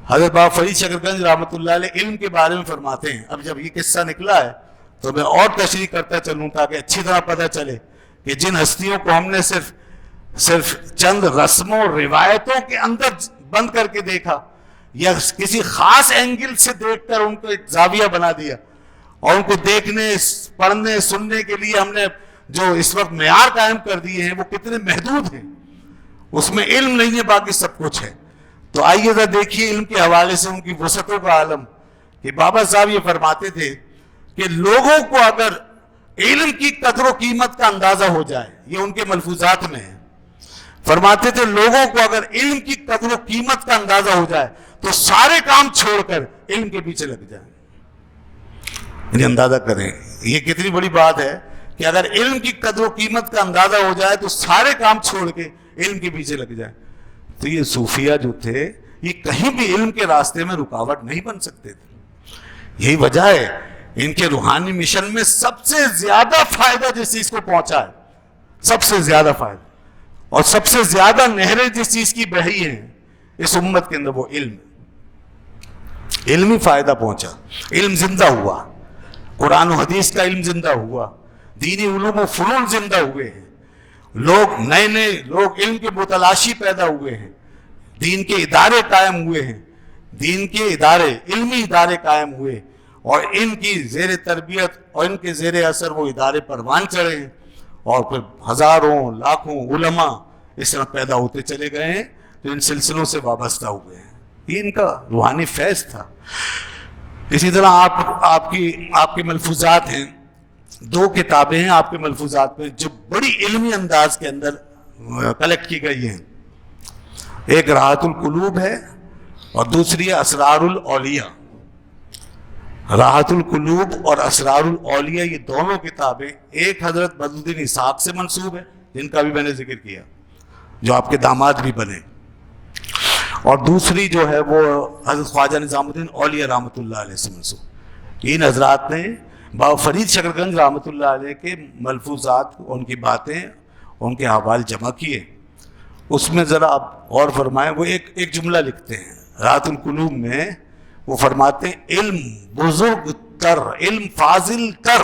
حضرت بابا فرید شکرگنج رحمۃ اللہ علیہ علم کے بارے میں فرماتے ہیں. اب جب یہ قصہ نکلا ہے تو میں اور تشریح کرتا چلوں تاکہ اچھی طرح پتہ چلے کہ جن ہستیوں کو ہم نے صرف چند رسموں روایتوں کے اندر بند کر کے دیکھا یا کسی خاص اینگل سے دیکھ کر ان کو ایک زاویہ بنا دیا اور ان کو دیکھنے پڑھنے سننے کے لیے ہم نے جو اس وقت معیار قائم کر دیے ہیں وہ کتنے محدود ہیں. اس میں علم نہیں ہے، باقی سب کچھ ہے. تو آئیے ذرا دیکھیے علم کے حوالے سے ان کی وسعتوں کا عالم کہ بابا صاحب یہ فرماتے تھے کہ لوگوں کو اگر علم کی قدر و قیمت کا اندازہ ہو جائے، یہ ان کے ملفوظات میں ہے، فرماتے تھے لوگوں کو اگر علم کی قدر و قیمت کا اندازہ ہو جائے تو سارے کام چھوڑ کر علم کے پیچھے لگ جائیں. یعنی اندازہ کریں یہ کتنی بڑی بات ہے کہ اگر علم کی قدر و قیمت کا اندازہ ہو جائے تو سارے کام چھوڑ کے علم کے پیچھے لگ جائیں. تو یہ صوفیہ جو تھے یہ کہیں بھی علم کے راستے میں رکاوٹ نہیں بن سکتے تھے. یہی وجہ ہے ان کے روحانی مشن میں سب سے زیادہ فائدہ جس چیز کو پہنچا ہے، سب سے زیادہ فائدہ اور سب سے زیادہ نہریں جس چیز کی بہی ہیں اس امت کے اندر وہ علم. علمی فائدہ پہنچا، علم زندہ ہوا، قرآن و حدیث کا علم زندہ ہوا، دینی علوم و فنون زندہ ہوئے ہیں، لوگ نئے لوگ علم کے متلاشی پیدا ہوئے ہیں، دین کے ادارے قائم ہوئے ہیں، دین کے ادارے علمی ادارے قائم ہوئے اور ان کی زیر تربیت اور ان کے زیر اثر وہ ادارے پروان چڑھے ہیں اور پھر ہزاروں لاکھوں علماء اس طرح پیدا ہوتے چلے گئے ہیں جو ان سلسلوں سے وابستہ ہوئے ہیں. یہ ان کا روحانی فیض تھا. اسی طرح آپ کے ملفوظات ہیں، 2 کتابیں ہیں آپ کے ملفوظات میں جو بڑی علمی انداز کے اندر کلیکٹ کی گئی ہیں. ایک راحت القلوب ہے اور دوسری ہے اسرار الاولیاء. راحت القلوب اور اسرار الاولیاء یہ دونوں کتابیں ایک حضرت بدرالدین اسحاق سے منسوب ہے جن کا بھی میں نے ذکر کیا جو آپ کے داماد بھی بنے، اور دوسری جو ہے وہ حضرت خواجہ نظام الدین اولیاء رحمۃ اللہ علیہ سے منسوب. ان حضرات نے بابا فرید شکرگنج رحمۃ اللہ علیہ کے ملفوظات، ان کی باتیں، ان کے احوال جمع کیے. اس میں ذرا آپ غور فرمائیں، وہ ایک جملہ لکھتے ہیں راحت القلوب میں. وہ فرماتے ہیں علم بزرگ تر، علم فاضل تر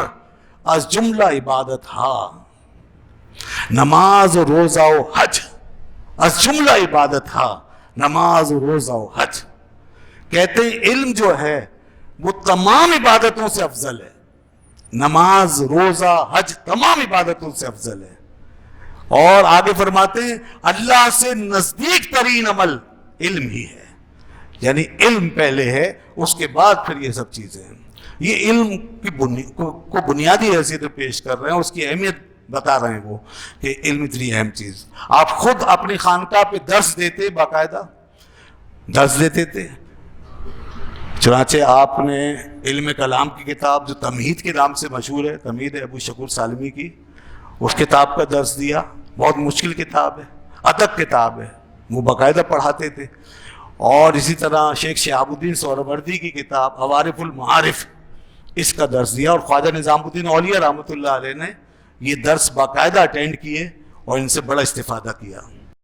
از جملہ عبادت ہا، نماز و روزہ و حج از جملہ عبادت ہا، نماز و روزہ و حج. کہتے ہیں علم جو ہے وہ تمام عبادتوں سے افضل ہے، نماز روزہ حج تمام عبادتوں سے افضل ہے. اور آگے فرماتے ہیں اللہ سے نزدیک ترین عمل علم ہی ہے. یعنی علم پہلے ہے، اس کے بعد پھر یہ سب چیزیں ہیں. یہ علم کی کو بنیادی حیثیت پیش کر رہے ہیں، اس کی اہمیت بتا رہے ہیں وہ کہ علم اتنی اہم چیز. آپ خود اپنی خانقاہ پہ درس دیتے، باقاعدہ درس دیتے تھے. چنانچہ آپ نے علم کلام کی کتاب جو تمہید کے نام سے مشہور ہے، تمہید ابو شکور سالمی کی، اس کتاب کا درس دیا. بہت مشکل کتاب ہے، ادب کتاب ہے، وہ باقاعدہ پڑھاتے تھے. اور اسی طرح شیخ شہاب الدین سہروردی کی کتاب عوارف المعارف، اس کا درس دیا. اور خواجہ نظام الدین اولیاء رحمۃ اللہ علیہ نے یہ درس باقاعدہ اٹینڈ کیے اور ان سے بڑا استفادہ کیا.